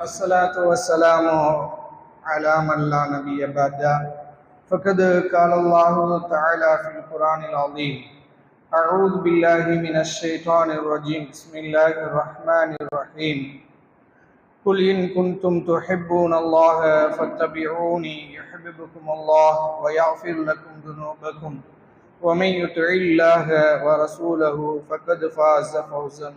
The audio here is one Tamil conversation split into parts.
والصلاة والسلام على من لا نبي بعده فقد قال الله تعالى في القرآن العظيم أعوذ بالله من الشيطان الرجيم بسم الله الرحمن الرحيم قل إن كنتم تحبون الله فاتبعوني يحببكم الله ويغفر لكم ذنوبكم ومن يطع الله ورسوله فقد فاز فوزا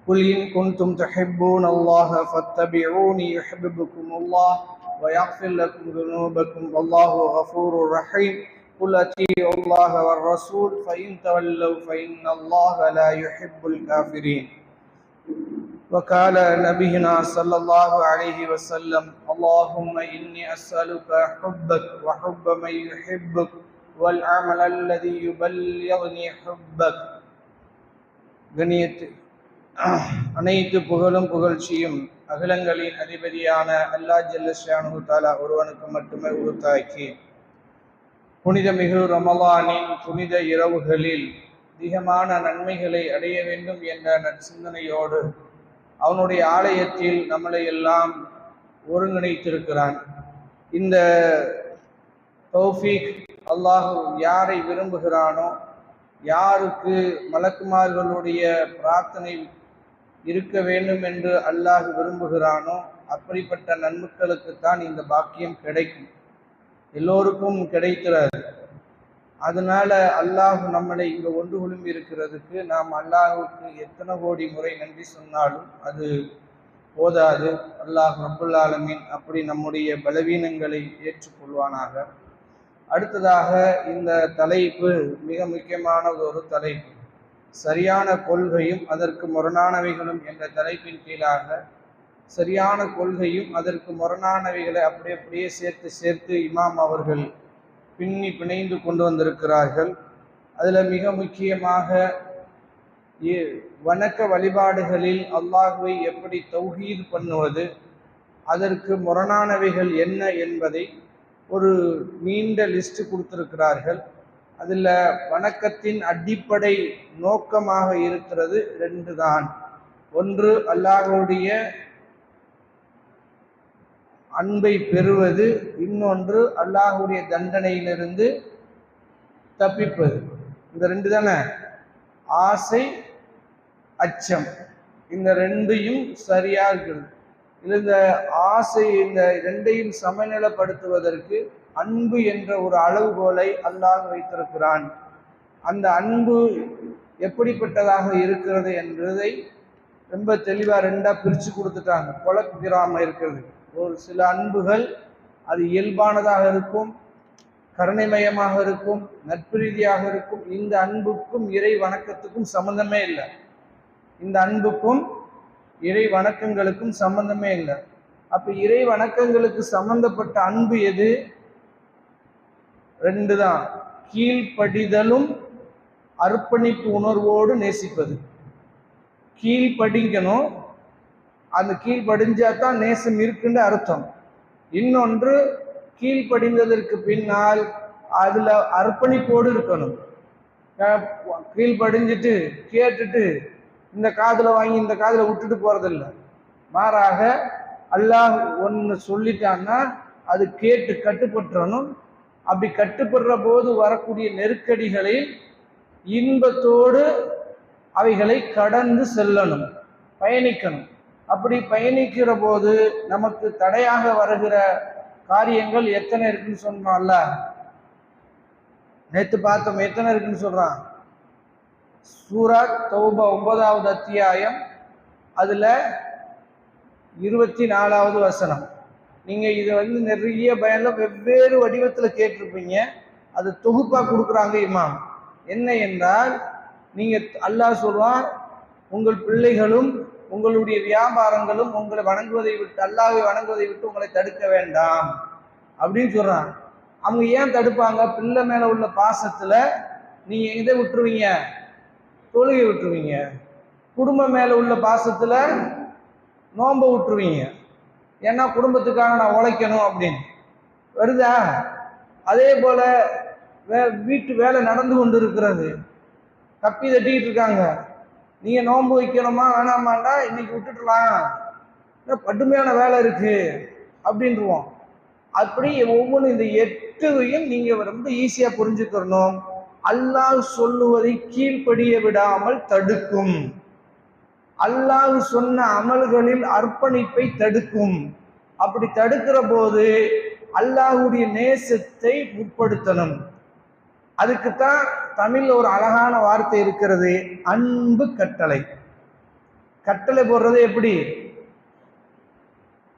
قل إن كنتم تحبون الله فاتبعوني يحببكم الله ويغفر لكم ذنوبكم والله غفور رحيم قل أطيعوا الله والرسول فإن تولوا فإن الله لا يحب الكافرين وقال نبينا صلى الله عليه وسلم اللهم إني أسألك حبك وحب من يحبك والعمل الذي يبلغني حبك கண்ணியத்து அனைத்து புகழும் புகழ்ச்சியும் அகிலங்களின் அதிபதியான அல்லாஹ் ஜல்ல ஷானஹு தஆலா ஒருவனுக்கு மட்டுமே உரித்தாக்கி புனிதமிகு ரமலானின் புனித இரவுகளில் அதிகமான நன்மைகளை அடைய வேண்டும் என்ற நற்சிந்தனையோடு அவனுடைய ஆலயத்தில் நம்மளை எல்லாம் ஒருங்கிணைத்திருக்கிறான். இந்த தௌஃபீக் அல்லாஹ் யாரை விரும்புகிறானோ, யாருக்கு மலக்குமார்களுடைய பிரார்த்தனை இருக்க வேண்டும் என்று அல்லாஹ் விரும்புகிறானோ அப்படிப்பட்ட நன்மக்களுக்குத்தான் இந்த பாக்கியம் கிடைக்கும். எல்லோருக்கும் கிடைக்கிறது. அதனால அல்லாஹ் நம்மளை இங்கே ஒன்று குழும்பி இருக்கிறதுக்கு நாம் அல்லாஹுக்கு எத்தனை கோடி முறை நன்றி சொன்னாலும் அது போதாது. அல்லாஹ் ரப்புல் ஆலமீன் அப்படி நம்முடைய பலவீனங்களை ஏற்றுக்கொள்வானாக. அடுத்ததாக இந்த தலைப்பு மிக முக்கியமான ஒரு தலைப்பு, சரியான கொள்கையும் அதற்கு முரணானவைகளும் என்ற தலைப்பின் கீழாக சரியான கொள்கையும் அதற்கு முரணானவைகளை அப்படியே சேர்த்து இமாம் அவர்கள் பின்னி பிணைந்து கொண்டு வந்திருக்கிறார்கள். அதில் மிக முக்கியமாக வணக்க வழிபாடுகளில் அல்லாஹுவை எப்படி தௌஹீத் பண்ணுவது, அதற்கு முரணானவைகள் என்ன என்பதை ஒரு நீண்ட லிஸ்ட் கொடுத்திருக்கிறார்கள். அதில் வணக்கத்தின் அடிப்படை நோக்கமாக இருக்கிறது ரெண்டு தான். ஒன்று அல்லாஹ்வுடைய அன்பை பெறுவது, இன்னொன்று அல்லாஹ்வுடைய தண்டனையிலிருந்து தப்பிப்பது. இந்த ரெண்டு தானே, ஆசை அச்சம், இந்த ரெண்டையும் சரியா இருக்கிறது. இந்த ஆசை இந்த ரெண்டையும் சமநிலைப்படுத்துவதற்கு அன்பு என்ற ஒரு அளவுகோலை அல்லாஹ் வைத்திருக்கிறான். அந்த அன்பு எப்படிப்பட்டதாக இருக்கிறது என்பதை ரொம்ப தெளிவாக ரெண்டா பிரித்து கொடுத்துட்டாங்க. குழப்பிராம இருக்கிறது. ஒரு சில அன்புகள் அது இயல்பானதாக இருக்கும், கருணைமயமாக இருக்கும், நட்பு ரீதியாக இருக்கும். இந்த அன்புக்கும் இறை வணக்கத்துக்கும் சம்பந்தமே இல்லை. இந்த அன்புக்கும் இறை வணக்கங்களுக்கும் சம்பந்தமே இல்லை. அப்ப இறை வணக்கங்களுக்கு சம்பந்தப்பட்ட அன்பு எது? ரெண்டு தான். கீழ்ப்படிதலும் அர்ப்பணிப்பு உணர்வோடு நேசிப்பது. கீழ்ப்படிக்கணும், அந்த கீழ்ப்படிஞ்சாதான் நேசம் இருக்குன்னு அர்த்தம். இன்னொன்று, கீழ்ப்படிந்ததற்கு பின்னால் அதுல அர்ப்பணிப்போடு இருக்கணும். கீழ்ப்படிஞ்சிட்டு கேட்டுட்டு இந்த காதுல வாங்கி இந்த காதுல விட்டுட்டு போறதில்லை. மாறாக அல்லாஹ் ஒன்று சொல்லிட்டான்னா அது கேட்டு கட்டுப்பற்றணும். அப்படி கட்டுப்படுற போது வரக்கூடிய நெருக்கடிகளில் இன்பத்தோடு அவைகளை கடந்து செல்லணும், பயணிக்கணும். அப்படி பயணிக்கிற போது நமக்கு தடையாக வருகிற காரியங்கள் எத்தனை இருக்குன்னு சொன்னோம்ல, நேற்று பார்த்தோம். எத்தனை இருக்குன்னு சொல்றான்? சூரா தௌபா 9வது அத்தியாயம், அதுல 24வது வசனம். நீங்க இதை நிறைய பயன்ல வெவ்வேறு வடிவத்தில் கேட்டிருப்பீங்க. அது தொகுப்பா கொடுக்குறாங்க இமாம். என்ன என்றால், நீங்க அல்லாஹ் சொல்றான், உங்கள் பிள்ளைகளும் உங்களுடைய வியாபாரங்களும் உங்களை வணங்குவதை விட்டு, அல்லாஹ்வை வணங்குவதை விட்டு உங்களை தடுக்க வேண்டாம் அப்படின்னு சொல்றான். அவங்க ஏன் தடுப்பாங்க? பிள்ளை மேல உள்ள பாசத்துல நீங்க இதை விட்டுருவீங்க, தொழுகை விட்டுருவீங்க. குடும்பம் மேல உள்ள பாசத்துல நோன்ப விட்டுருவீங்க. ஏன்னா குடும்பத்துக்காக நான் உழைக்கணும் அப்படின்னு வருதா? அதே போல வீட்டு வேலை நடந்து கொண்டு இருக்கிறது. கப்பி தட்டிக்கிட்டு இருக்காங்க. நீங்க நோன்பு வைக்கணுமா வேணாமாண்டா, இன்னைக்கு விட்டுட்டுலாம், கடுமையான வேலை இருக்கு அப்படின்ருவோம். அப்படி ஒவ்வொன்றும் இந்த 8வையும் நீங்க ரொம்ப ஈஸியா புரிஞ்சுக்கணும். அல்லாஹ் சொல்லுவதை கீழ்ப்படிய விடாமல் தடுக்கும். அல்லாஹ் சொன்ன அமல்களில் அர்ப்பணிப்பை தடுக்கும். அப்படி தடுக்கிற போது அல்லாஹ்வுடைய நேசத்தை முற்படுத்தணும். அதுக்குத்தான் தமிழ்ல ஒரு அழகான வார்த்தை இருக்கிறது, அன்பு கட்டளை. கட்டளை போடுறது எப்படி?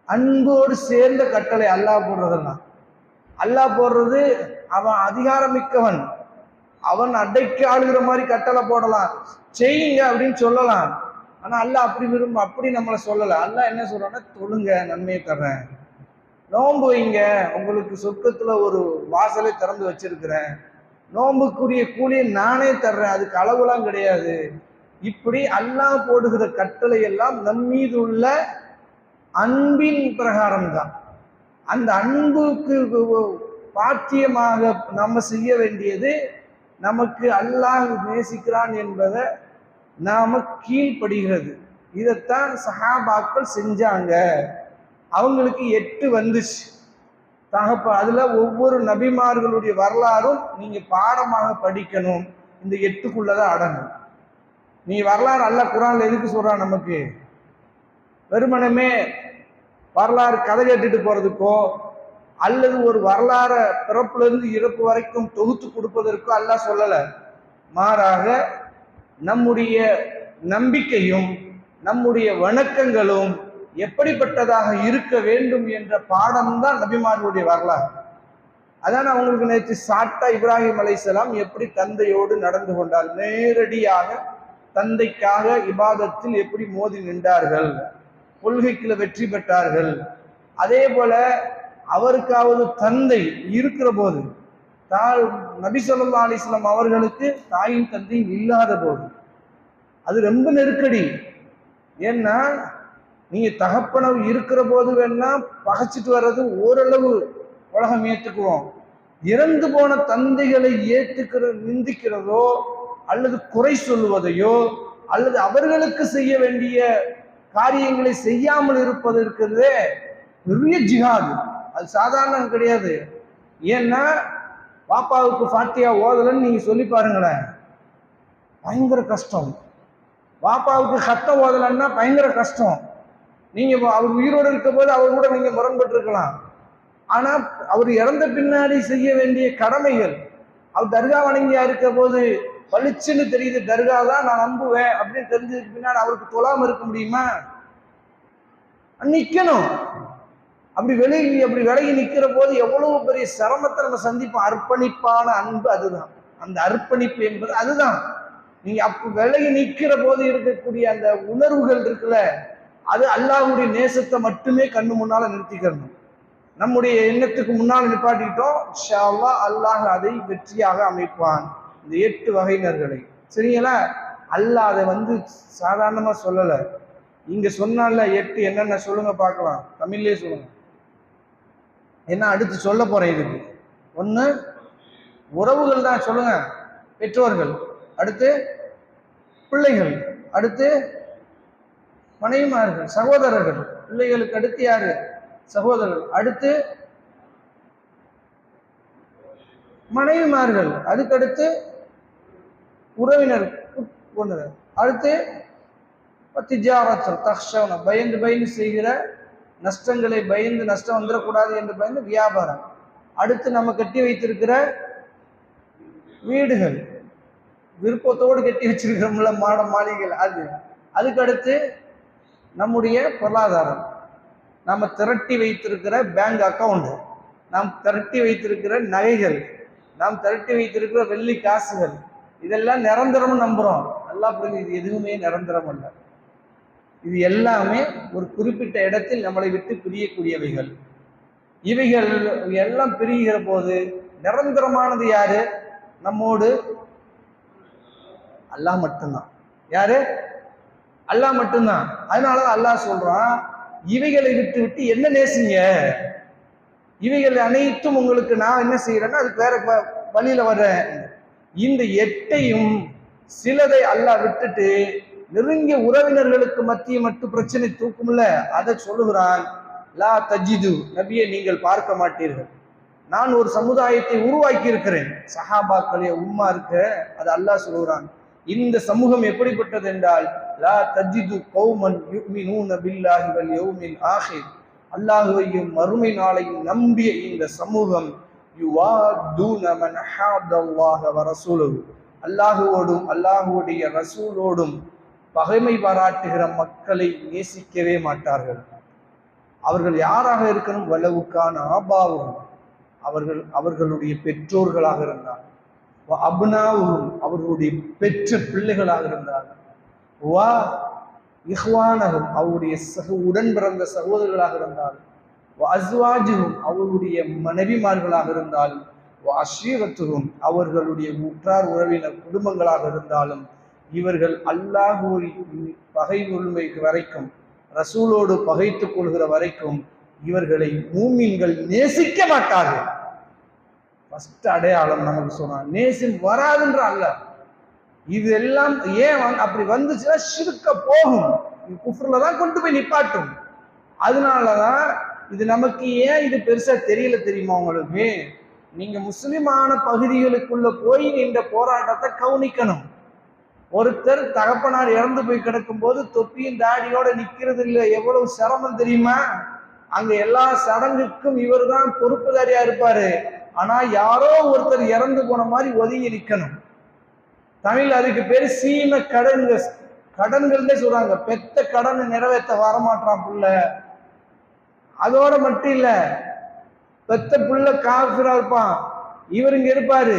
அன்போடு சேர்ந்த கட்டளை அல்லாஹ் போடுறதெல்லாம். அல்லாஹ் போடுறது அவன் அதிகாரம் மிக்கவன், அவன் அடைக்கு ஆளுகிற மாதிரி கட்டளை போடலாம், செய்யுங்க அப்படின்னு சொல்லலாம். ஆனா அல்லாஹ் அப்படி நம்மளை சொல்லல. அல்லாஹ் என்ன சொல்றான்னா, தொழுங்க நன்மையை தர்றேன், நோன்பு வைங்க உங்களுக்கு சொர்க்கத்துல ஒரு வாசலை திறந்து வச்சிருக்கிறேன், நோன்புக்குரிய கூலியை நானே தர்றேன், அதுக்கு அளவுலாம் கிடையாது. இப்படி அல்லாஹ் போடுகிற கட்டளை எல்லாம் நம் மீது உள்ள அன்பின் பிரகாரம் தான். அந்த அன்புக்கு பாத்தியமாக நம்ம செய்ய வேண்டியது, நமக்கு அல்லாஹ் நேசிக்கிறான் என்பதை நாம கீழ்ப்படுகிறது. இதைத்தான் சஹாபாக்கள் செஞ்சாங்க. அவங்களுக்கு 8 வந்துச்சு அதுல ஒவ்வொரு நபிமார்களுடைய வரலாறும் நீங்க பாடமாக படிக்கணும். இந்த 8க்குள்ளதான் அடங்கும். நீ வரலாறு அல்லாஹ் குர்ஆன்ல எதுக்கு சொல்றான்? நமக்கு வெறுமனமே வரலாறு கதை கேட்டுட்டு போறதுக்கோ அல்லது ஒரு வரலாற பிறப்புல இருந்து இறப்பு வரைக்கும் தொகுத்து கொடுப்பதற்கோ அல்லாஹ் சொல்லல. மாறாக நம்முடைய நம்பிக்கையும் நம்முடைய வணக்கங்களும் எப்படிப்பட்டதாக இருக்க வேண்டும் என்ற பாடம் தான் நபிமார்களுடைய வரலாறு. அதான் அவங்களுக்கு நேற்று சாட்டா இப்ராஹிம் அலைஹிஸ்ஸலாம் எப்படி தந்தையோடு நடந்து கொண்டார், நேரடியாக தந்தைக்காக இபாதத்தில் எப்படி மோதி நின்றார்கள், கொள்கைக்குள்ள வெற்றி பெற்றார்கள். அதே போல அவருக்காவது தந்தை இருக்கிற போது, நபி ஸல்லல்லாஹு அலைஹி வஸல்லம் அவர்களுக்கு தாயும் தந்தையும் இல்லாத போது அது ரொம்ப நெருக்கடி. ஏன்னா நீங்க தகப்பனவு இருக்கிற போது வேணா பகைச்சிட்டு வர்றது ஓரளவு உலகம் ஏற்றுக்குவோம். இறந்து போன தந்தைகளை நிந்திக்கிறதோ அல்லது குறை சொல்லுவதையோ அல்லது அவர்களுக்கு செய்ய வேண்டிய காரியங்களை செய்யாமல் இருப்பது இருக்கிறதே பெரிய ஜிஹாது. அது சாதாரணம் கிடையாது. ஏன்னா பாப்பாவுக்கு ஃபாத்தியா ஓதலன்னு நீங்க சொல்லி பாருங்களேன், பயங்கர கஷ்டம். பாப்பாவுக்கு கத்த ஓதலன்னா பயங்கர கஷ்டம். நீங்க அவர் உயிரோடு இருக்க போது அவர் கூட நீங்க முரண்பட்டு இருக்கலாம். ஆனா அவர் இறந்த பின்னாடி செய்ய வேண்டிய கடமைகள், அவர் தர்கா வணங்கியா இருக்க போது பளிச்சுன்னு தெரியுது தர்கா தான் நான் நம்புவேன் அப்படின்னு தெரிஞ்சதுக்கு பின்னாடி அவருக்கு தொழாம இருக்க முடியுமா? நிக்கணும். அப்படி விலகி நிக்கிற போது எவ்வளவு பெரிய சிரமத்தை நம்ம சந்திப்போம். அர்ப்பணிப்பான அன்பு அதுதான். அந்த அர்ப்பணிப்பு என்பது அதுதான். நீங்க விலகி நிக்கிற போது இருக்கக்கூடிய அந்த உணர்வுகள் இருக்குல்ல, அது அல்லாஹ்வுடைய நேசத்தை மட்டுமே கண்ணு முன்னால நிறுத்திக்கணும். நம்முடைய எண்ணத்துக்கு முன்னால் நிப்பாட்டிட்டோம், இன்ஷா அல்லாஹ் அல்லாஹ் அதை வெற்றியாக அமைப்பான். இந்த 8 வகையினர்களை, சரிங்களா? அல்லாஹ் அதை சாதாரணமா சொல்லல. இங்க சொன்னால 8 என்னென்ன சொல்லுங்க பார்க்கலாம், தமிழ்லயே சொல்லுங்க. என்ன அடுத்து சொல்ல போறேன். இதுக்கு 1 உறவுகள் தான் சொல்லுங்க, பெற்றோர்கள், அடுத்து பிள்ளைகள், அடுத்து மனைவிமார்கள், சகோதரர்கள். பிள்ளைகளுக்கு அடுத்து யாரு? சகோதரர்கள். அடுத்து மனைவிமார்கள், அதுக்கடுத்து உறவினர், அடுத்து பயந்து செய்கிற நஷ்டங்களை பயந்து நஷ்டம் வந்துடக்கூடாது என்று பயந்து வியாபாரம். அடுத்து நம்ம கட்டி வைத்திருக்கிற வீடுகள், விருப்பத்தோடு கட்டி வச்சிருக்கிறோம்ல மாட மாளிகைகள், அதுக்கடுத்து நம்முடைய பொருளாதாரம், நம்ம திரட்டி வைத்திருக்கிற பேங்க் அக்கவுண்ட், நாம் திரட்டி வைத்திருக்கிற நகைகள், நாம் திரட்டி வைத்திருக்கிற வெள்ளி காசுகள், இதெல்லாம் நிரந்தரம் நம்புறோம். நல்லா புரிஞ்சு, இது எதுவுமே நிரந்தரம் அல்ல. இது எல்லாமே ஒரு குறிப்பிட்ட இடத்தில் நம்மளை விட்டு பிரியக்கூடியவைகள். இவைகள் எல்லாம் பிரிகிற போது நிரந்தரமானது யாரு? நம்மோடு அல்லாஹ் மட்டும்தான். யாரு? அல்லாஹ் மட்டும்தான். அதனாலதான் அல்லாஹ் சொல்றான், இவைகளை விட்டு விட்டு என்ன நேசிங்க, இவைகள் அனைத்தும் உங்களுக்கு நான் என்ன செய்யறேன்னா அதுக்கு வேற வழியில வர்றேன். இந்த 8ஐயும் சிலதை அல்லாஹ் விட்டுட்டு நெருங்கிய உறவினர்களுக்கு மத்திய மட்டும் பிரச்சனை தூக்கும்ல, அதை சொல்லுகிறான். லா தஜிது, நபியை நீங்கள் பார்க்க மாட்டீர்கள். நான் ஒரு சமுதாயத்தை உருவாக்கி இருக்கிறேன், சஹாபாக்களே உம்மா இருக்க. அது அல்லாஹ் சொல்லுகிறான். இந்த சமூகம் எப்படிப்பட்டது என்றால், லா தஜிது கௌமன் யுமினூன பில்லாஹி வல் யௌமில் ஆஹிர், அல்லாஹ்வையும் மறுமை நாளையும் நம்பிய இந்த சமூகம் யுவாதுன மன் ஹாதல்லாஹ வ ரசூலுஹு, அல்லாஹுவோடும் அல்லாஹுடைய ரசூலோடும் பகைமை பாராட்டுகிற மக்களை நேசிக்கவே மாட்டார்கள். அவர்கள் யாராக இருக்கணும்? வலவுக்கான ஆபாவும், அவர்களுடைய பெற்றோர்களாக இருந்தார், அப்னாவும் அவர்களுடைய பெற்ற பிள்ளைகளாக இருந்தார், வா இஹ்வானஹும் அவருடைய உடன் பிறந்த சகோதரர்களாக இருந்தாலும், அஸ்வாஜுகும் அவர்களுடைய மனைவிமார்களாக இருந்தாலும், அஷீரத்துகும் அவர்களுடைய உற்றார் உறவினர் குடும்பங்களாக இருந்தாலும், இவர்கள் அல்லாஹ்வை பகை கொள்ளும் வரைக்கும், ரசூலோடு பகைத்துக் கொள்கிற வரைக்கும் இவர்களை மூமின்கள் நேசிக்க மாட்டார்கள். ஃபர்ஸ்ட் அடையாளம் நமக்கு சொன்னான். நேசம் வராதுன்ற அல்ல, இது எல்லாம் ஏன் அப்படி வந்துச்சுன்னா ஷிர்க போகும், குஃப்ர்ல தான் கொண்டு போய் நிப்பாட்டும். அதனாலதான் இது நமக்கு ஏன் இது பெருசா தெரியல தெரியுமா உங்களுக்கு? நீங்க முஸ்லிமான பகுதிகளுக்குள்ள போய் இந்த போராட்டத்தை கவனிக்கணும். ஒருத்தர் தகப்பனார் இறந்து போய் கிடக்கும் போது தொப்பியும் தாடியோட நிக்கிறது இல்லை, எவ்வளவு சிரமம் தெரியுமா? அங்க எல்லா சடங்குக்கும் இவர் தான் பொறுப்புதாரியா இருப்பாரு. ஆனா யாரோ ஒருத்தர் இறந்து போன மாதிரி ஒதுங்கி நிக்கணும். தமிழ் அதுக்கு பேரு சீம கடன்கள் சொல்றாங்க. பெத்த கடன் நிறைவேற்ற வரமாட்டான் புள்ள. அதோட மட்டும் இல்ல, பெத்த புள்ள காஃபிரா இருப்பான், இவர் இங்க இருப்பாரு.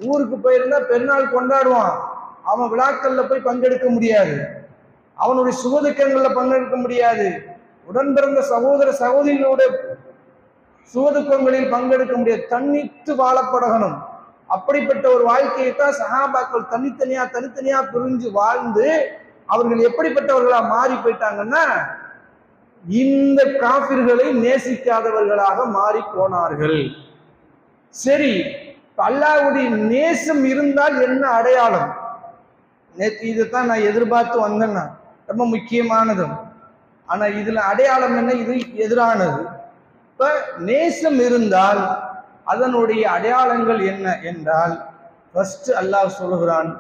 ஊருக்கு போயிருந்தா பெருநாள் கொண்டாடுவான், அவன் விழாக்கள்ல போய் பங்கெடுக்க முடியாது, அவனுடைய சுகதுக்கங்கள்ல பங்கெடுக்க முடியாது, உடன் பிறந்த சகோதர சகோதரிகளோட சுகதுக்கங்களில் பங்கெடுக்க முடியாது, தனித்து வாழப்படணும். அப்படிப்பட்ட ஒரு வாழ்க்கையை தான் சஹாபாக்கள் தனித்தனியா பிரிஞ்சு வாழ்ந்து அவர்கள் எப்படிப்பட்டவர்களா மாறி போயிட்டாங்கன்னா, இந்த காஃபிர்களை நேசிக்காதவர்களாக மாறி போனார்கள். சரி, அல்லாஹ்வுடைய நேசம் இருந்தால் என்ன அடையாளம்? நேற்று இதைத்தான் நான் எதிர்பார்த்து வந்தேன்னா, ரொம்ப முக்கியமானதும். ஆனா இதுல அடையாளம் என்ன? இது எதிரானது. இப்ப நேசம் இருந்தால் அதனுடைய அடையாளங்கள் என்ன என்றால், ஃபர்ஸ்ட் அல்லாஹ் சொல்லுகிறான்,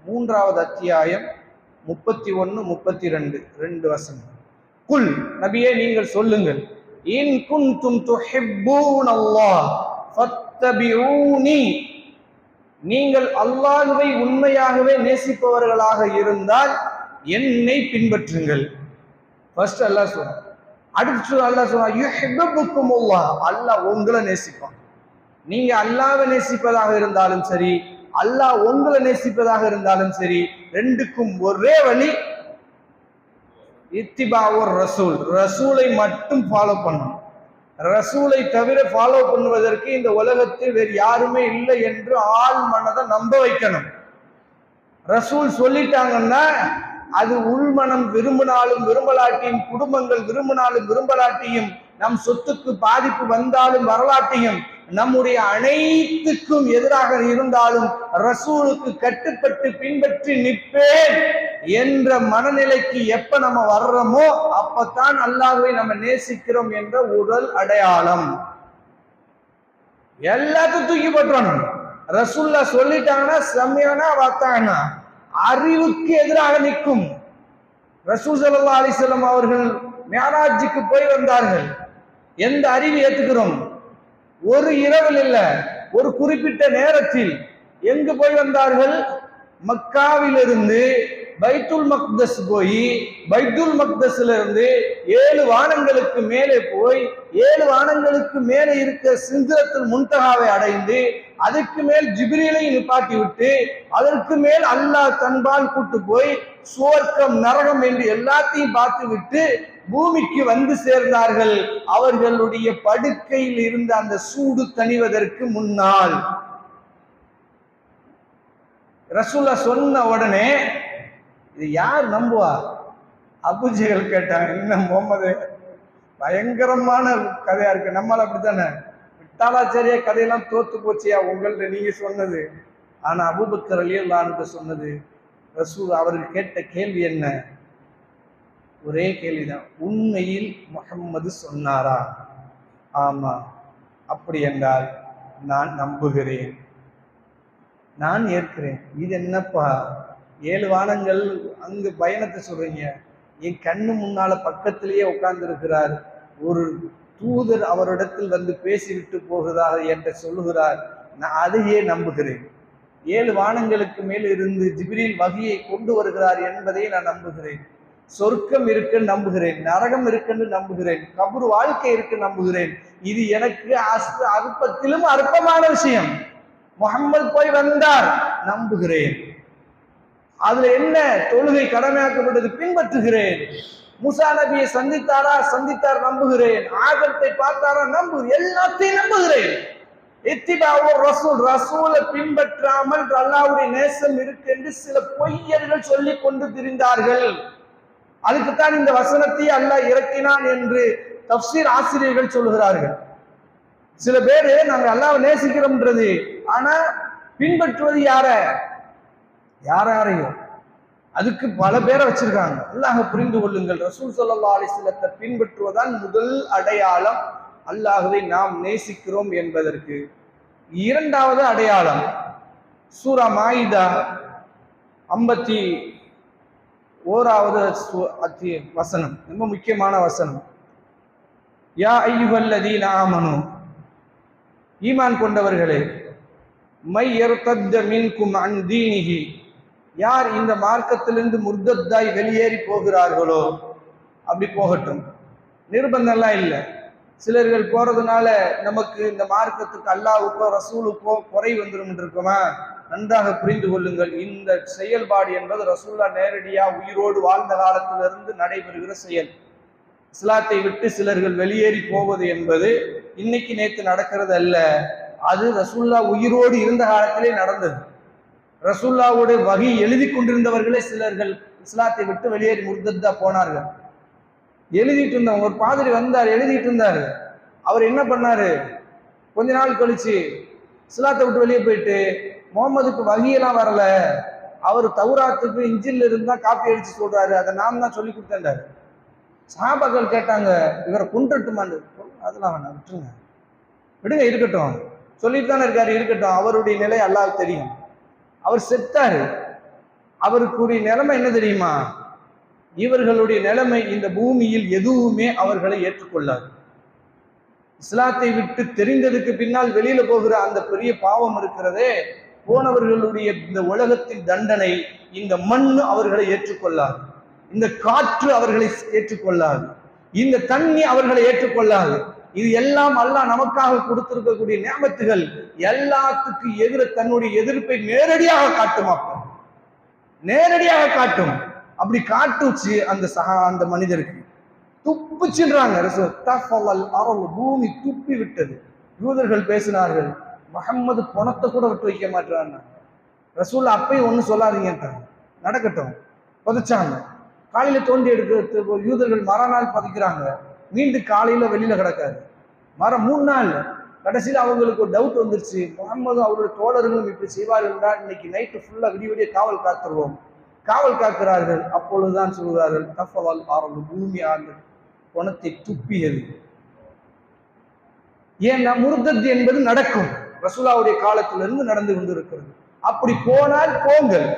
3வது அத்தியாயம் 31, 32 2 வசனம். குல், நபியே நீங்கள் சொல்லுங்கள், இன் குன்தும் துஹிப்பூனல்லாஹ் ஃபத்தபிஊனி, நீங்கள் அல்லாஹ்வை உண்மையாகவே நேசிப்பவர்களாக இருந்தால் என்னை பின்பற்றுங்கள். ஃபர்ஸ்ட் அல்லாஹ் சொல்றான். அடுத்து அல்லாஹ் சொல்றான், யுஹிப்புக்குமுல்லாஹ், அல்லாஹ் உங்களை நேசிப்பான். நீங்க அல்லாஹ்வை நேசிப்பதாக இருந்தாலும் சரி, அல்லாஹ் உங்களை நேசிப்பதாக இருந்தாலும் சரி, ரெண்டுக்கும் ஒரே வழி, இத்திபாவுர் ரசூல், ரசூலை மட்டும் ஃபாலோ பண்ணணும். ரசூலை தவிர ஃபாலோ பண்ணுவதற்கு இந்த உலகத்தில் வேறு யாருமே இல்லை என்று ஆள் மனதை நம்ப வைக்கணும். ரசூல் சொல்லிட்டாங்கன்னா அது உள்மனம் விரும்பினாலும் விரும்பலாட்டியும், குடும்பங்கள் விரும்பினாலும் விரும்பலாட்டியும், நம் சொத்துக்கு பாதிப்பு வந்தாலும் வரலாட்டியும், நம்முடைய அனைத்துக்கும் எதிராக இருந்தாலும் ரசூலுக்கு கட்டுப்பட்டு பின்பற்றி நிற்பேன் என்ற மனநிலைக்கு எப்ப நம்ம வர்றோமோ அப்பத்தான் அல்லாஹ்வை நம்ம நேசிக்கிறோம் என்ற உடல் அடையாளம். எல்லாத்தையும் தூக்கி போட்டுறணும். ரசூல்லா சொல்லிட்டாங்கன்னா செம்மையானா வாத்தாங்கன்னா அறிவுக்கு எதிராக நிற்கும். ரசூல் ஸல்லல்லாஹு அலைஹி வஸல்லம் அவர்கள் மிஅராஜுக்கு போய் வந்தார்கள். எந்த அறிவு ஏத்துக்கிறோம்? ஒரு இரவில் இல்ல, ஒரு குறிப்பிட்ட நேரத்தில். எங்கு போய் வந்தார்கள்? மக்காவிலிருந்து பைத்துல் மக்தஸ் போய், பைத்துல் மக்தஸ்ல இருந்து 7 வானங்களுக்கு மேலே போய், 7 வானங்களுக்கு மேலே இருக்க சித்ரத்துல் முன்தஹாவை அடைந்து, அதுக்கு மேல் ஜிப்ரீலை நிப்பாட்டி விட்டு, அதற்கு மேல் அல்லாஹ் தன்பால் கூட்டு போய் சுவர்க்கம் நரகம் என்று எல்லாத்தையும் பார்த்து விட்டு பூமிக்கு வந்து சேர்ந்தார்கள். அவர்களுடைய படுக்கையில் இருந்த அந்த சூடு தணிவதற்கு முன்னால். ரசூல்லா சொன்ன உடனே இது யார் நம்புவா? அபூஜஹல் கேட்டாங்க, என்ன முகமது, பயங்கரமான கதையா இருக்கு, நம்மளால அப்படித்தானே, விட்டாலாச்சாரிய கதையெல்லாம் தோத்து போச்சியா உங்கள்ட்ட நீங்க சொன்னது, ஆனா அபூபக்கர் ரலியல்லாஹு அன்ஹு சொன்னது, ரசூல் அவர்கள் கேட்ட கேள்வி என்ன? ஒரே கேள்விதான், உண்மையில் முஹம்மது சொன்னாரா? ஆமா. அப்படி என்றால் நான் நம்புகிறேன், நான் ஏற்கிறேன். இது என்னப்பா 7 வானங்கள் அங்கு பயணத்தை சொல்றீங்க, என் கண்ணு முன்னால பக்கத்திலேயே உட்கார்ந்து இருக்கிறார், ஒரு தூதர் அவரிடத்தில் வந்து பேசிவிட்டு போகிறார் என்று சொல்லுகிறார், நான் அதையே நம்புகிறேன். 7 வானங்களுக்கு மேல் இருந்து ஜிப்ரீல் வஹியை கொண்டு வருகிறார் என்பதை நான் நம்புகிறேன். சொர்க்கம் இருக்குன்னு நம்புகிறேன், நரகம் இருக்குன்னு நம்புகிறேன், கபர் வாழ்க்கை இருக்கு நம்புகிறேன். இது எனக்கு அற்பத்திலும் அற்பமான விஷயம். முஹம்மது போய் வந்தார், நம்புகிறேன். அதுல என்ன? தொழுகை கடமையாக்கப்பட்டது, பின்பற்றுகிறேன். மூசா நபியை சந்தித்தாரா? சந்தித்தார், நம்புகிறேன். ஆதத்தை பார்த்தாரா? எல்லாத்தையும் நம்புகிறேன். ரசூலை பின்பற்றாமல் அல்லாஹ்வுடைய நேசம் இருக்கு என்று சில பொய்யர்கள் சொல்லிக் கொண்டு திரிந்தார்கள். அதுக்குத்தான் இந்த வசனத்தை அல்லாஹ் இறக்கினான் என்று தஃப்சீர் ஆசிரியர்கள் சொல்லுகிறார்கள். சில பேரு நாங்க அல்லாஹ்வை நேசிக்கிறோம்ன்றது, ஆனா பின்பற்றுவது யாரையும் அதுக்கு பல பேரை வச்சிருக்காங்க. அல்லாஹ் புரிந்து கொள்ளுங்கள், ரசூல் ஸல்லல்லாஹு அலைஹி வஸல்லத்தை பின்பற்றுவதுதான் முதல் அடையாளம் அல்லாஹ்வை நாம் நேசிக்கிறோம் என்பதற்கு. இரண்டாவது அடையாளம் சூரா மாயிதா 51வது வசனம், ரொம்ப முக்கியமான வசனம். யா அய்யுஹல்லதீன ஆமனு, ஈமான் கொண்டவர்களே, மை யர்தத்த மின்கும் அன் தீனிஹி, யார் இந்த மார்க்கத்திலிருந்து முர்தத்தாய் வெளியேறி போகிறார்களோ அப்படி போகட்டும். நிர்பந்தம்லாம் இல்லை. சிலர்கள் போறதுனால நமக்கு இந்த மார்க்கத்துக்கு அல்லாஹ்வுக்கோ ரசூலுக்கோ குறை வந்துடும் இருக்குமா? நன்றாக புரிந்து கொள்ளுங்கள், இந்த செயல்பாடு என்பது ரசூல்லா நேரடியா உயிரோடு வாழ்ந்த காலத்திலிருந்து நடைபெறுகிற செயல். இஸ்லாத்தை விட்டு சிலர்கள் வெளியேறி போவது என்பது இன்னைக்கு நேற்று நடக்கிறது அல்ல. அது ரசூல்லா உயிரோடு இருந்த காலத்திலே நடந்தது. ரசூல்லாவுடைய வகி எழுதி கொண்டிருந்தவர்களே சிலர்கள் இஸ்லாத்தை விட்டு வெளியேறி முர்தத்தா போனார்கள். எழுதிட்டு இருந்தவங்க, ஒரு பாதிரி வந்தார், எழுதிட்டு இருந்தாரு. அவர் என்ன பண்ணாரு? கொஞ்ச நாள் கழிச்சு இஸ்லாத்தை விட்டு வெளியே போயிட்டு, முகமதுக்கு வகியெல்லாம் வரல, அவர் தௌராத்துக்கு இஞ்சில் இருந்தா காப்பி அடிச்சு சொல்றாரு, அதை நாம் தான் சொல்லி கொடுத்தேன்டாரு. சஹாபாக்கள் கேட்டாங்க, இவரை கொண்டுட்டுமான்னு. அதெல்லாம் வேணாம், விட்டுருங்க, விடுங்க, இருக்கட்டும், சொல்லிட்டு தானே இருக்காரு, இருக்கட்டும். அவருடைய நிலை அல்லாஹ்வுக்கு தெரியும். அவர் செத்தாரு. அவருக்குரிய நிலைமை என்ன தெரியுமா? இவர்களுடைய நிலைமை, இந்த பூமியில் எதுவுமே அவர்களை ஏற்றுக்கொள்ளாது. இஸ்லாத்தை விட்டு தெரிந்ததுக்கு பின்னால் வெளியில போகிற அந்த பெரிய பாவம் இருக்கிறதே, போனவர்களுடைய இந்த உலகத்தின் தண்டனை, இந்த மண் அவர்களை ஏற்றுக்கொள்ளாது, இந்த காற்று அவர்களை ஏற்றுக்கொள்ளாது, இந்த தண்ணி அவர்களை ஏற்றுக்கொள்ளாது. இது எல்லாம் அல்லாஹ் நமக்காக கொடுத்திருக்கக்கூடிய நியமத்துகள். எல்லாத்துக்கு எதிர தன்னுடைய எதிர்ப்பை நேரடியாக காட்டும். நேரடியாக காட்டும். அப்படி காட்டுச்சு அந்த மனிதருக்கு. துப்புச்சுன்றாங்க. பூமி துப்பி விட்டது. யூதர்கள் பேசினார்கள், முஹம்மது பணத்தை கூட விட்டு வைக்க மாட்டாங்க. ரசூல் அப்பயும் ஒன்னும் சொல்லாதீங்கன்றாங்க. நடக்கட்டும், புதைச்சாங்க. காலையில தோண்டி எடுக்க யூதர்கள் மறுநாள் பதிக்கிறாங்க. மீண்டும் காலையில வெளியில கிடக்காது. 3 நாள். கடைசியில் அவங்களுக்கு ஒரு டவுட் வந்துருச்சு, முகம்மது அவருடைய தோழர்களும் இப்படி செய்வார்கள் என்றால் இன்னைக்கு நைட்டு ஃபுல்லா விடிய காவல் காத்துருவோம். காவல் காக்கிறார்கள். அப்பொழுதுதான் சொல்கிறார்கள், தஃபவல் ஆரம்பு, பூமி ஆண்டு பணத்தை துப்பியது. ஏன்னா முர்தத் என்பது நடக்கும், ரசூலாவுடைய காலத்திலிருந்து நடந்து கொண்டிருக்கிறது. அப்படி போனால் போங்கள்.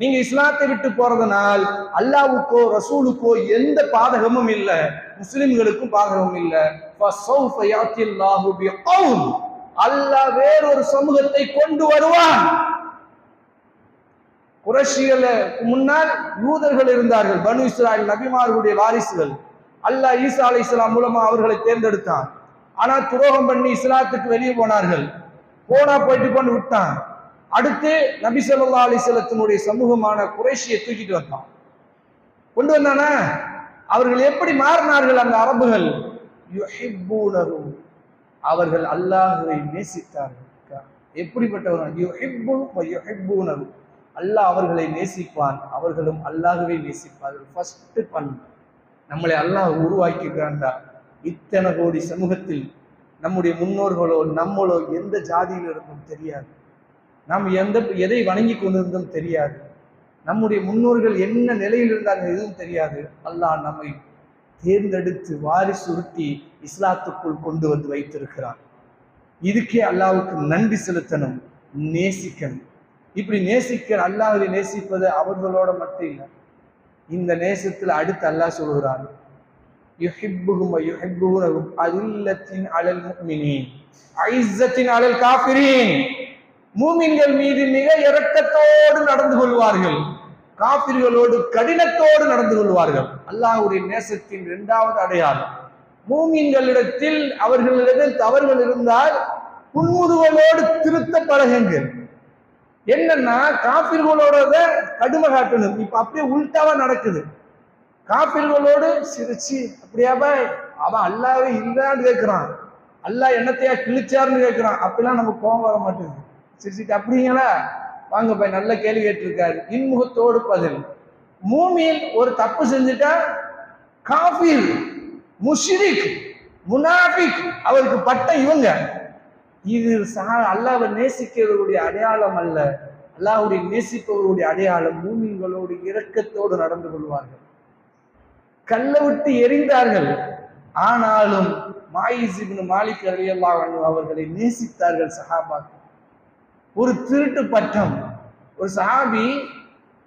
நீங்க இஸ்லாத்தை விட்டு போறதுனால் அல்லாஹ்வுக்கோ ரசூலுக்கோ எந்த பாதகமும் இல்லை, முஸ்லிம்களுக்கும் பாதகமும் இல்லை. அல்லாஹ் வேறொரு சமூகத்தை கொண்டு வருவான். குறைஷிகளுக்கு முன்னால் யூதர்கள் இருந்தார்கள், பனு இஸ்ராயல் நபிமார்களுடைய வாரிசுகள். அல்லாஹ் ஈசா அலைஹிஸ்ஸலாம் மூலமா அவர்களை தேர்ந்தெடுத்தான். ஆனா துரோகம் பண்ணி இஸ்லாத்துக்கு வெளியே போனார்கள். போயிட்டு கொண்டு விட்டான். அடுத்து நபி ஸல்லல்லாஹு அலைஹி வஸல்லத்தினுடைய சமூகமான குறைஷியை தூக்கிட்டு வந்தான். கொண்டு வந்தானா? அவர்கள் எப்படி மாறினார்கள்? அந்த அரபுகள் யுஹிப்பூனஹு, அவர்கள் அல்லாஹ்வை நேசித்தார்கள். எப்படிப்பட்டவர்கள்? யுஹிப்பு வ யுஹிப்பூனஹு, அல்லாஹ் அவர்களை நேசிப்பான், அவர்களும் அல்லாஹ்வை நேசிப்பார்கள். ஃபர்ஸ்ட் பண்பு. நம்மளை அல்லாஹ் உருவாக்கிக்கிறான்டா. இத்தனை கோடி சமூகத்தில் நம்முடைய முன்னோர்களோ நம்மளோ எந்த ஜாதியில் இருக்கும் தெரியாது. நாம் எதை வணங்கி கொண்டிருந்தோம் தெரியாது. நம்முடைய முன்னோர்கள் என்ன நிலையில் இருந்தாங்க எதுவும் தெரியாது. அல்லாஹ் நம்மை தேர்ந்தெடுத்து வாரிசு சுருட்டி இஸ்லாத்துக்குள் கொண்டு வந்து வைத்திருக்கிறான். இதுக்கே அல்லாஹ்வுக்கு நன்றி செலுத்தணும், நேசிக்கணும். இப்படி அல்லாஹ்வை நேசிப்பது அவர்களோட மட்டும் இல்லை. இந்த நேசத்தில் அடுத்து அல்லாஹ் சொல்கிறான், யுஹிப்புஹும் வ யுஹிப்புனஹும் அதில்லத்தின் அலல் முஃமினீன் ஐஸத்தின் அலல் காஃபிரீன். மூமின்கள் மீது மிக இரக்கத்தோடு நடந்து கொள்வார்கள், காஃபிர்களோடு கடினத்தோடு நடந்து கொள்வார்கள். அல்லாஹ்வுடைய நேசத்தின் இரண்டாவது அடையாளம், மூமின்களிடத்தில் அவர்களிடத்தில் தவறுகள் இருந்தால் புன்முறுவலோடு திருத்த பழகுங்கள். என்னன்னா காபிர்களோட கடுமை காட்டணும். இப்ப அப்படியே உள்டாவா நடக்குது. காபிர்களோடு சிரிச்சு அப்படியா பாய் அவன் அல்லாவே இல்லைன்னு கேட்கிறான், அல்லாஹ் என்னத்தையா கிழிச்சாருன்னு கேட்கிறான். அப்படிலாம் நமக்கு கோபம் வர மாட்டேங்குது. சிரிச்சுட்டு அப்படிங்களா வாங்க பாய் நல்ல கேள்வி கேட்டிருக்காரு, இன்முகத்தோடு பதில். மூமின் ஒரு தப்பு செஞ்சுட்டா காஃபிர், முஷ்ரிக், முனாஃபிக் அவருக்கு பட்ட இவங்க. இது அல்லாஹ்வை நேசிக்கிறவருடைய அடையாளம் அல்ல. அல்லாஹ்வுடைய நேசிப்பவருடைய அடையாளம் மூமின்களோடு இரக்கத்தோடு நடந்து கொள்வார்கள். கல்லை விட்டு எரிந்தார்கள், ஆனாலும் மாயிஸ் இப்னு மாலிக் ரலியல்லாஹு அன்ஹு அவர்களை நேசித்தார்கள் சஹாபாக்கள். ஒரு திருட்டு பட்டம், ஒரு சஹாபி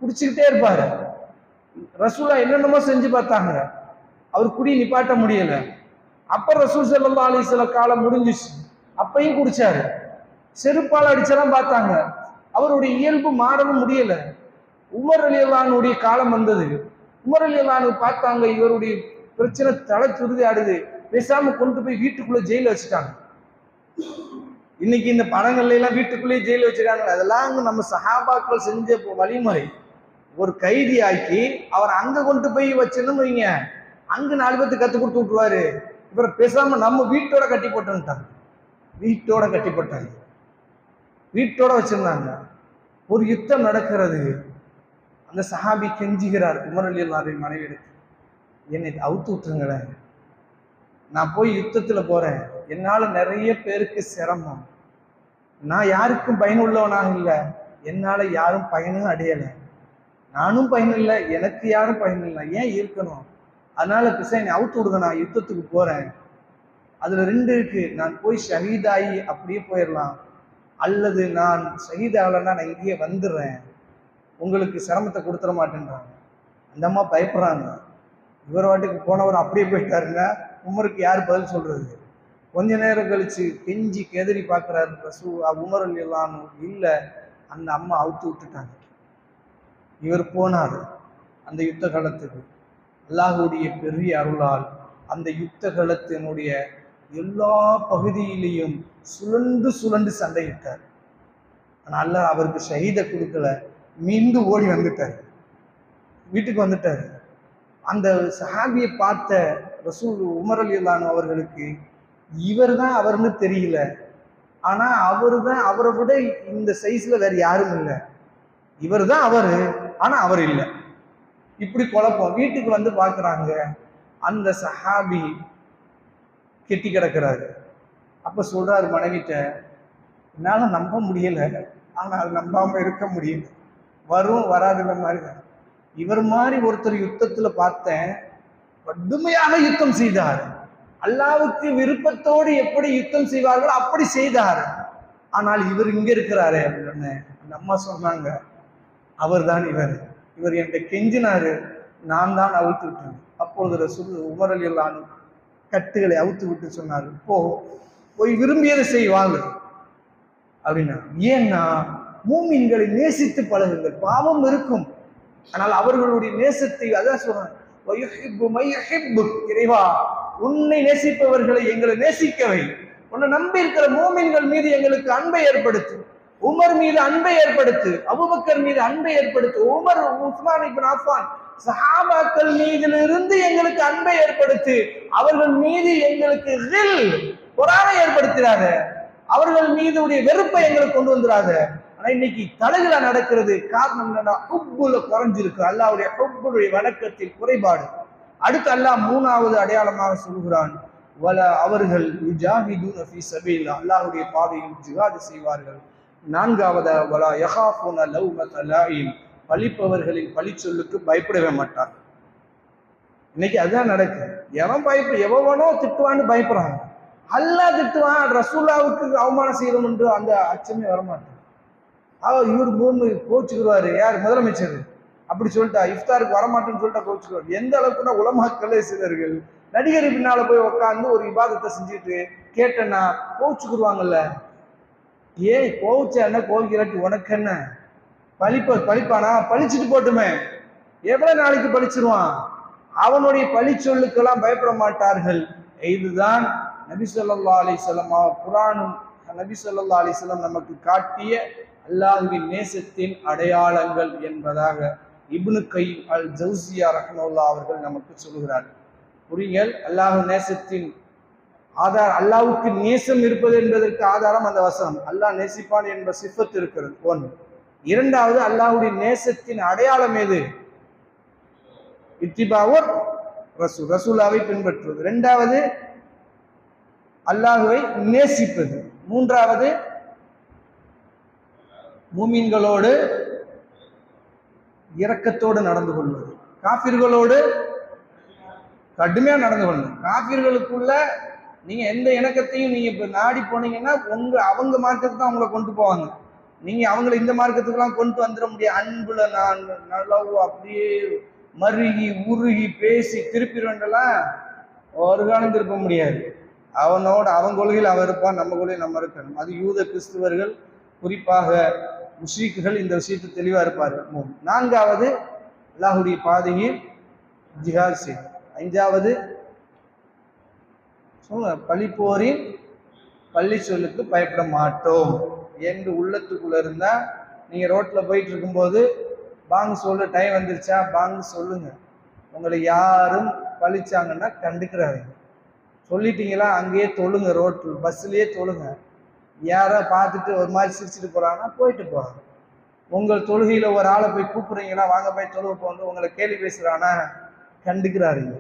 குடிச்சுக்கிட்டே இருப்பாரு. ரசூலுல்லாஹ் என்னென்னமோ செஞ்சு பார்த்தாங்க, அவர் குடி நிப்பாட்ட முடியல. அப்ப ரசூல் ஸல்லல்லாஹு அலைஹி வஸல்லம் காலம் முடிஞ்சிச்சு, அப்பையும் குடிச்சாரு. செருப்பால் அடிச்செல்லாம் பார்த்தாங்க, அவருடைய இயல்பு மாறவும் முடியல. உமர் ரலியல்லாஹு அன்ஹுடைய காலம் வந்தது. உமர் ரலியல்லாஹு அன்ஹு பார்த்தாங்க இவருடைய பிரச்சனை தலை துருதி ஆடுது, பேசாம கொண்டு போய் வீட்டுக்குள்ள ஜெயில வச்சுட்டாங்க. இன்னைக்கு இந்த படங்கள்ல எல்லாம் வீட்டுக்குள்ளேயே ஜெயில வச்சிருக்காங்க. அதெல்லாம் நம்ம சஹாபாக்கள் செஞ்ச வழிமுறை. ஒரு கைதி ஆக்கி அவர் அங்க கொண்டு போய் வச்சுன்னு வைங்க, அங்க 4 பேருக்கு கத்து கொடுத்து விட்டுருவாரு. இவரை பேசாம நம்ம வீட்டோட கட்டி போட்டுட்டாங்க. வீட்டோட கட்டி போட்டாங்க, வீட்டோட வச்சிருந்தாங்க. ஒரு யுத்தம் நடக்கிறது, அந்த சஹாபி கெஞ்சுகிறார் உமர் ரலியல்லாஹு அன்ஹு மனைவி எடுத்து, என்னை அவுத்து விட்டுருங்களேன், நான் போய் யுத்தத்துல போறேன், என்னால நிறைய பேருக்கு சிரமம், நான் யாருக்கும் பயனுள்ளவனாக இல்லை, என்னால யாரும் பயனும் அடையலை, நானும் பயன் இல்லை, எனக்கு யாரும் பயன் இல்லை, ஏன் இருக்கணும், அதனால பிசை என்னை அவுத்து விடுங்க, நான் யுத்தத்துக்கு போறேன். அதுல 2 இருக்கு, நான் போய் ஷஹீதாயி அப்படியே போயிடலாம், அல்லது நான் ஷஹீதாகலன்னா நான் இங்கேயே வந்துடுறேன், உங்களுக்கு சிரமத்தை கொடுத்துட மாட்டேன்றாங்க. அந்த அம்மா பயப்படுறாங்க. இவர் வாட்டுக்கு போனவர் அப்படியே போயிட்டாருன்னா உமருக்கு யார் பதில் சொல்றது? கொஞ்ச நேரம் கழிச்சு கெஞ்சி கெதறி பார்க்குறாரு உமர் ரலியல்லாஹு அன்ஹு, இல்லை அந்த அம்மா அவுத்து விட்டுட்டாங்க. இவர் போனார் அந்த யுத்த காலத்துக்கு. அல்லாஹ்வுடைய பெரிய அருளால் அந்த யுத்த காலத்தினுடைய எல்லா பகுதியிலையும் சுழண்டு சண்டையிட்டார். ஆனால் அல்லாஹ் அவருக்கு ஷஹீதை கொடுக்கல, மீண்டு ஓடி வந்துட்டார், வீட்டுக்கு வந்துட்டார். அந்த சஹாபியை பார்த்த ரசூல் உமர் ரலியல்லாஹு அன்ஹு அவர்களுக்கு இவர் தான் அவர்னு தெரியல, ஆனா அவரு தான் அவரை விட இந்த சைஸ்ல வேற யாரும் இல்லை, இவர் தான் அவரு ஆனா அவர் இல்லை. இப்படி குழப்பம். வீட்டுக்கு வந்து பார்க்குறாங்க, அந்த சஹாபி கெட்டி கிடக்கிறாரு. அப்ப சொல்றாரு மனைவிட்ட, என்னால நம்ப முடியல, ஆனால் நம்பாம இருக்க முடியல, வரும் வராதுன்ற மாதிரி தான். இவர் மாதிரி ஒருத்தர் யுத்தத்துல பார்த்தேன், கடுமையாக யுத்தம் செய்தார், அல்லாஹ்வுக்கு விருப்பத்தோடு எப்படி யுத்தம் செய்வார்களோ அப்படி செய்தார். ஆனால் இவர் இங்க இருக்கிறாரு அப்படின்னு அந்த அம்மா சொன்னாங்க, அவர் தான் இவர் என்கிட்ட கெஞ்சினாரு, நான் தான் அவுத்து விட்டேன். அப்பொழுது ரசூல் உமர் ரலியல்லாஹு அன்ஹு கட்டுகளை அவுத்து விட்டு சொன்னார், போய் விரும்பியதை செய்வாங்க அப்படின்னா. ஏன்னா மூமின்களை நேசித்து பழகுங்கள், பாவம் இருக்கும், ஆனால் அவர்களுடைய நேசத்தை அதான் சொல்றாங்க, இறைவா உன்னை நேசிப்பவர்களை எங்களை நேசிக்கவை, உன்னை நம்பி இருக்கிற மூமின்கள் மீது எங்களுக்கு அன்பை ஏற்படுத்து, உமர் மீது அன்பை ஏற்படுத்து, அபூபக்கர் மீது அன்பை ஏற்படுத்து, உமர் உஸ்மான் இப்னு அஃபான் சஹாபாக்கள் மீதிலிருந்து எங்களுக்கு அன்பை ஏற்படுத்து, அவர்கள் மீது எங்களுக்கு பொறாமை ஏற்படுத்திடாத, அவர்கள் மீது வெறுப்பை எங்களுக்கு கொண்டு வந்துடாத. ஆனா இன்னைக்கு தலைகளா நடக்கிறது, காரணம் என்னன்னா ஹுப்புல குறைஞ்சிருக்கு, அல்லாஹ்வுடைய ஹுப்புடைய வணக்கத்தில் குறைபாடு. அடுத்து அல்லாஹ் 3வது அடையாளமாக சொல்கிறான், அவர்கள் யுஜாஹிதூன ஃபீ ஸபீலில்லாஹ், அல்லாஹ்வுடைய பாதையில் ஜிஹாத் செய்வார்கள், நான்காவது வலா யஹாஃபுன லௌமத லாயிம், பழிப்பவர்களின் பழி சொல்லுக்கு பயப்படவே மாட்டார். இன்னைக்கு அதுதான் நடக்குது. எவனோ திட்டுவான்னு பயப்படுறாங்க. அல்லாஹ் திட்டுவான், ரசூலாவுக்கு அவமானம் செய்யணும் என்று அந்த அச்சமே வரமாட்டான். இவர் மூணு கோச்சுக்குருவாரு, யார் முதலமைச்சர் அப்படி சொல்லிட்டா, இஃப்தாருக்கு வரமாட்டேன்னு சொல்லிட்டா கோச்சுக்குவார். எந்த அளவுக்குன்னா உலமாக்களே சிலர்கள் நடிகர் பின்னால போய் உட்காந்து ஒரு இபாதத்தை செஞ்சுட்டு கேட்டேன்னா கோச்சுக்குருவாங்கல்ல. ஏன் கோவிச்சா கோவிக்கிறாட்டி உனக்கு என்ன? பழிப்பானா? பழிச்சுட்டு போட்டுமே, எவ்வளவு நாளைக்கு பழிச்சிருவான்? அவனுடைய பழி சொல்லுக்கெல்லாம் பயப்பட மாட்டார்கள். இதுதான் நபி ஸல்லல்லாஹு அலைஹி வஸல்லம் குர்ஆனும் நபி ஸல்லல்லாஹு அலைஹி வஸல்லம் நமக்கு காட்டிய அல்லாஹ்வின் நேசத்தின் அடையாளங்கள் என்பதாக இப்னு கையிம் அல் ஜௌசியா ரஹ்மத்துல்லாஹி அவர்கள் நமக்கு சொல்கிறார்கள். புரியுங்கள், அல்லாஹ் நேசத்தின் ஆதாரம், அல்லாஹ்வுக்கு நேசம் இருப்பது என்பதற்கு ஆதாரம் அந்த வசனம். அல்லாஹ் நேசிப்பான் என்ற சிஃபத் இருக்கிறது ஒன்று. இரண்டாவது, அல்லாஹ்வுடைய நேசத்தின் அடையாளம் எது? இத்திபாவுர் ரசூல், ரசூலாவை பின்பற்றுவது. இரண்டாவது, அல்லாஹ்வை நேசிப்பது. மூன்றாவது, மூமின்களோடு இரக்கத்தோடு நடந்து கொள்வது, காஃபிர்களோடு கடுமையா நடந்து கொள்ளணும். காஃபிர்களுக்குள்ள நீங்க எந்த இணக்கத்தையும் நீங்க இப்ப நாடி போனீங்கன்னா அவங்க மார்க்கத்துக்கு தான் அவங்கள கொண்டு போவாங்க. நீங்க அவங்களை இந்த மார்க்கத்துக்கெல்லாம் கொண்டு வந்துட முடியாது. அன்புல நான் நலவு அப்படியே மருகி உருகி பேசி திருப்பிடுவேண்டெல்லாம் ஒரு காலம் திருப்ப முடியாது. அவன் கொள்கையில் அவன் இருப்பான், நம்ம கொள்கையில் நம்ம இருக்கணும். அது யூத கிறிஸ்துவர்கள், குறிப்பாக முஸ்லிக்குகள் இந்த விஷயத்தை தெளிவா இருப்பார்கள். நான்காவது, அல்லாஹ்வுடைய பாதையில் ஜிஹாத் செய்யும். ஐந்தாவது, பழிப்போரின் பள்ளி சொல்லுக்கு பயப்பட மாட்டோம் என்று உள்ளத்துக்குள்ள இருந்தா, நீங்க ரோட்ல போயிட்டு இருக்கும்போது பாங்கு சொல்ல டைம் வந்துருச்சா, பாங்கு சொல்லுங்க. உங்களை யாரும் பழிச்சாங்கன்னா கண்டுக்கிறாங்க. சொல்லிட்டீங்களா, அங்கேயே தொழுங்க, ரோட்ல பஸ்லயே தொழுங்க. யாரோ பார்த்துட்டு ஒரு மாதிரி சிரிச்சுட்டு போறாங்கன்னா போயிட்டு போறாங்க. உங்கள் தொழுகையில ஒரு ஆளை போய் கூப்பிடுறீங்களா, வாங்க போய் தொழுகை போந்து உங்களை கேள்வி பேசுறானா கண்டுக்கிறாருங்க.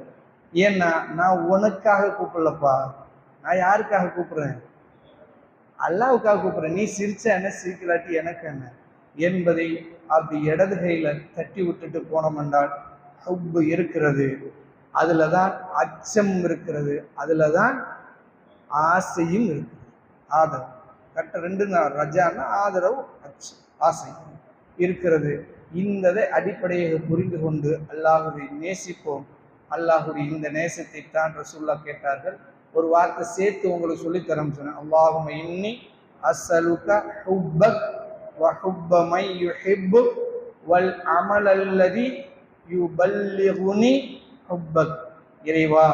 ஏன்னா நான் உனக்காக கூப்பிடலப்பா, நான் யாருக்காக கூப்பிடுறேன்? அல்லாஹ்வுக்காக கூப்பிடுறேன். நீ சிரிச்ச என்ன, சிரிக்கலாட்டி எனக்கு என்ன என்பதை அப்படி இடது கையில தட்டி விட்டுட்டு போனோம் என்றால் ஹுப் இருக்கிறது, அதுலதான் அச்சம் இருக்கிறது, அதுலதான் ஆசையும் இருக்குது. ஆதரவு கரெக்டா ரெண்டு ரஜான்னா ஆதரவு, அச்சம், ஆசை இருக்கிறது. இந்த அடிப்படையை புரிந்து கொண்டு அல்லாஹ்வை நேசிப்போம். அல்லாஹ்வுடைய இந்த நேசத்தை தான் ரசூலுல்லாஹ் கேட்டார்கள். ஒரு வார்த்தை சேர்த்து உங்களுக்கு சொல்லித்தரம் சொன்னேன். அல்லாஹும்ம இன்னி அஸ்அலுக ஹுப்பக் வ ஹுப்ப மை யுஹிப்புக் வல் அமல் அல்லதி யுபல்லிகுனி ஹுப்பக். இறைவா,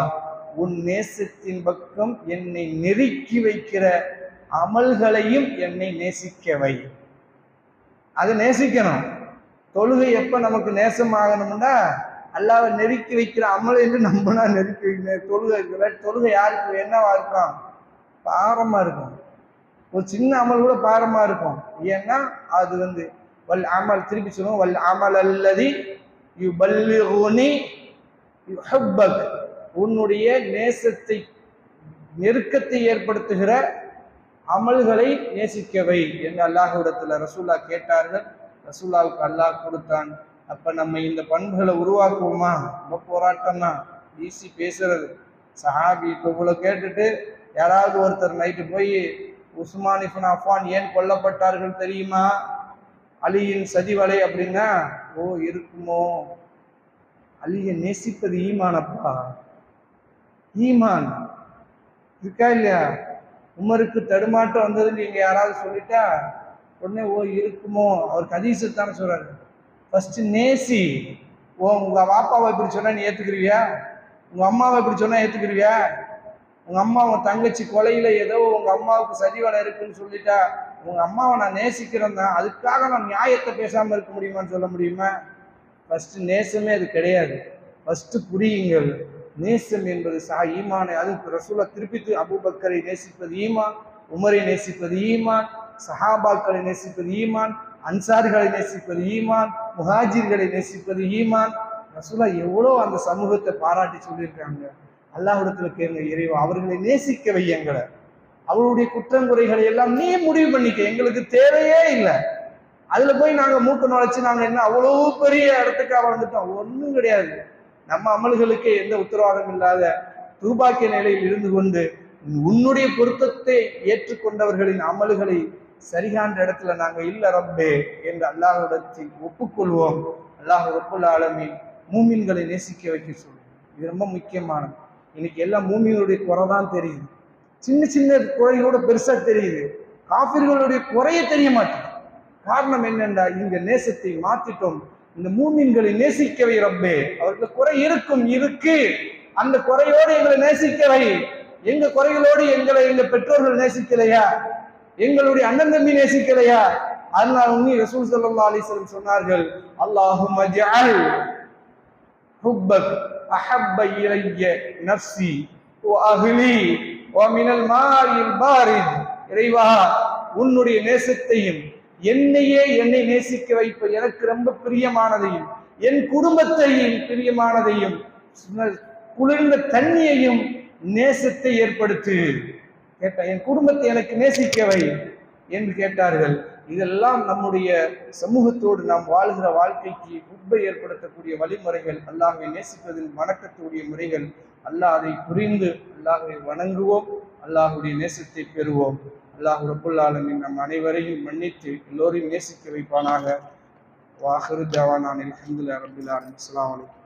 உன் நேசத்தின் பக்கம் என்னை நெருக்கி வைக்கிற அமல்களையும் என்னை நேசிக்கவை. அதை நேசிக்கணும். தொழுகை எப்ப நமக்கு நேசமாகணும்னா, அல்லாஹ்வை நெருக்கி வைக்கிற அமல் என்று நம்பினா நெருக்கி வைக்கிற தொழுகை யாருக்கு என்னவா இருக்கும்? பாரமா இருக்கும். ஒரு சின்ன அமல் கூட பாரமா இருக்கும். ஏன்னா அது வல் அமல், திருப்பி சொல்லுவோம், வல் அமல் அல்லதி யுபல்லிகுனி யுஹிப்புக், உன்னுடைய நேசத்தை நெருக்கத்தை ஏற்படுத்துகிற அமல்களை நேசிக்கவை என்று அல்லாஹ்விடத்துல ரசூலுல்லாஹ் கேட்டார்கள். ரசூலுல்லாஹ்வுக்கு அல்லாஹ் கொடுத்தான். அப்ப நம்ம இந்த பண்புகளை உருவாக்குவோமா? ரொம்ப போராட்டம் தான், ஈஸி பேசுறது. சஹாபி இப்போ இவ்வளவு கேட்டுட்டு யாராவது ஒருத்தர் நைட்டு போய் உஸ்மான் இப்னு அஃபான் ஏன் கொல்லப்பட்டார்கள் தெரியுமா, அலியின் சதிவலை அப்படின்னா, ஓ இருக்குமோ, அலியை நேசிப்பது ஈமானப்பா, ஈமான் இருக்கா இல்லையா? உமருக்கு தடுமாட்டம் வந்ததுன்னு நீங்க யாராவது சொல்லிட்டா உடனே ஓ இருக்குமோ, அவர் ஹதீஸைத்தானே சொல்றாரு. ஃபர்ஸ்ட் நேசி. உங்க பாப்பாவை இப்படி சொன்னா நீ ஏத்துக்கிறியா? உங்க அம்மாவை இப்படி சொன்னா ஏத்துக்கிறியா? உங்க அம்மா உன் தங்கச்சி கொலையில ஏதோ உங்க அம்மாவுக்கு சதிவலை இருக்குன்னு சொல்லிட்டா, உங்க அம்மாவை நான் நேசிக்கிறேன் தான், அதுக்காக நான் நியாயத்தை பேசாம இருக்க முடியுமான்னு சொல்ல முடியுமா? ஃபர்ஸ்ட் நேசமே அது கிடையாது. ஃபர்ஸ்ட் புரியுங்கள், நேசம் என்பது ஈமானை. அதுக்கு ரசூலுல்லாஹ் திருப்பி அபூபக்கரை நேசிப்பது ஈமான், உமரை நேசிப்பது ஈமான், சஹாபாக்களை நேசிப்பது ஈமான், அன்சாரிகளை நேசிப்பது ஈமான், முஹாஜிர்களை நேசிப்பது ஈமான். ரசூலுல்லாஹ் எவ்வளோ அந்த சமூகத்தை பாராட்டி சொல்லியிருக்காங்க. அல்லாஹ்விடத்துல கேளுங்க, இறைவா அவர்களை நேசிக்க வையுங்களை. அவளுடைய குற்றங்குறைகளை எல்லாம் நீ முடிவு பண்ணிக்க, எங்களுக்கு தேவையே இல்லை. அதுல போய் நாங்க மூக்க நுழைச்சு நாங்க என்ன அவ்வளவு பெரிய இடத்துக்காக வந்துட்டோம்? ஒன்றும் கிடையாது. நம்ம அமல்களுக்கு எந்த உத்தரவாதம் இல்லாத துர்பாக்கிய நிலையில் இருந்து கொண்டு உன்னுடைய பொருத்தத்தை ஏற்றுக்கொண்டவர்களின் அமல்களை சரிகான்ற இடத்துல நாங்க இல்ல ரப்பே என்று அல்லாஹ்விடத்தில் ஒப்புக்கொள்வோம். அல்லாஹ் ரப்புல் ஆலமீன் மூமின்களை நேசிக்க வைக்க சொல்லுவோம். இது ரொம்ப முக்கியமானது. இன்னைக்கு எல்லாம் மூமின்களுடைய குறை தான் தெரியுது. சின்ன சின்ன குறையோட பெருசா தெரியுது. காஃபிர்களுடைய குறைய தெரிய மாட்டேங்குது. காரணம் என்னென்றா இந்த நேசத்தை மாத்திட்டோம். இந்த மூமின்களை நேசிக்கவை ரப்பே. அவர்களுக்கு குறை இருக்கும், இருக்கு. அந்த குறையோடு எங்களை நேசிக்கவை. எங்க குறைகளோடு எங்க பெற்றோர்கள் நேசிக்கலையா? எங்களுடைய அண்ணன் தம்பி நேசிக்கலையா? அதனால் உன்னி ரசூல் ஸல்லல்லாஹு அலைஹி வஸல்லம் சொன்னார்கள், அல்லாஹும்ம ஜஅல் ஹுப்பக் அஹப்ப இலைய நஃப்ஸி வ அஹ்லி வ மினல் மாஇல் பாரித். இறைவா, உன்னுடைய நேசத்தையும் என்னை நேசிக்க வைப்ப எனக்கு ரொம்ப பிரியமானதையும் என் குடும்பத்தையும் பிரியமானதையும் குளிர்ந்த தண்ணியையும் நேசத்தை ஏற்படுத்து கேட்ட, என் குடும்பத்தை எனக்கு நேசிக்கவை என்று கேட்டார்கள். இதெல்லாம் நம்முடைய சமூகத்தோடு நாம் வாழ்கிற வாழ்க்கைக்கு உப்பை ஏற்படுத்தக்கூடிய வழிமுறைகள். அல்லாஹ்வை நேசிப்பதில் வணக்கக்கூடிய முறைகள். அல்லாஹ் அதை புரிந்து அல்லாஹ்வை வணங்குவோம், அல்லாஹ்வுடைய நேசத்தை பெறுவோம். அல்லாஹ் ரப்புல் ஆலமீன் நம் அனைவரையும் மன்னித்து எல்லோரையும் நேசிக்க வைப்பானாக. வாஹிரு தஅவானா அல்ஹம்துலில்லாஹி ரப்பில் ஆலமீன். அஸ்ஸலாமு அலைக்கும்.